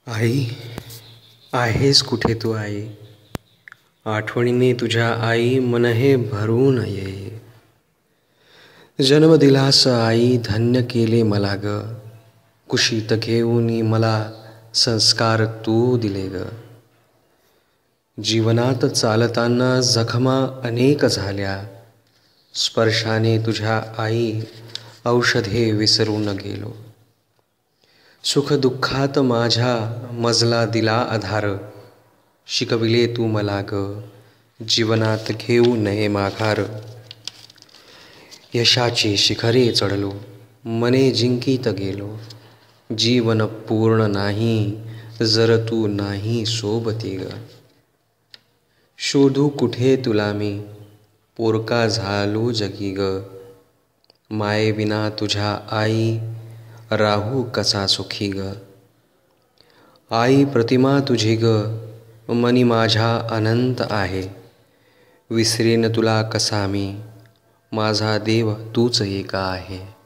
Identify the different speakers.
Speaker 1: आई, आहेस कुठे तू आई? आठवणीने तुझ्या आई मन हे भरून ये. जन्म दिलास आई, धन्य केले मला ग. कुशीत घेऊन मला संस्कार तू दिले ग. जीवनात चालताना जखमा अनेक झाल्या, स्पर्शाने तुझ्या आई औषधे विसरून गेलो. सुख दुःखात माझ्या मजला दिला आधार, शिकविले तू मला ग, जीवनात घेऊ नये माघार. यशाची शिखरे चढलो, मने जिंकीत गेलो, जीवन पूर्ण नाही जर तू नाही सोबती ग. शोधू कुठे तुला मी, पोरका झालो जगी ग. मायेविना तुझ्या आई, राहू कसा सुखी ग. आई प्रतिमा तुझी ग, मनी माझ्या अनंत आहे. विसरेन तुला कसा मी, माझा देव तूच एक आहे.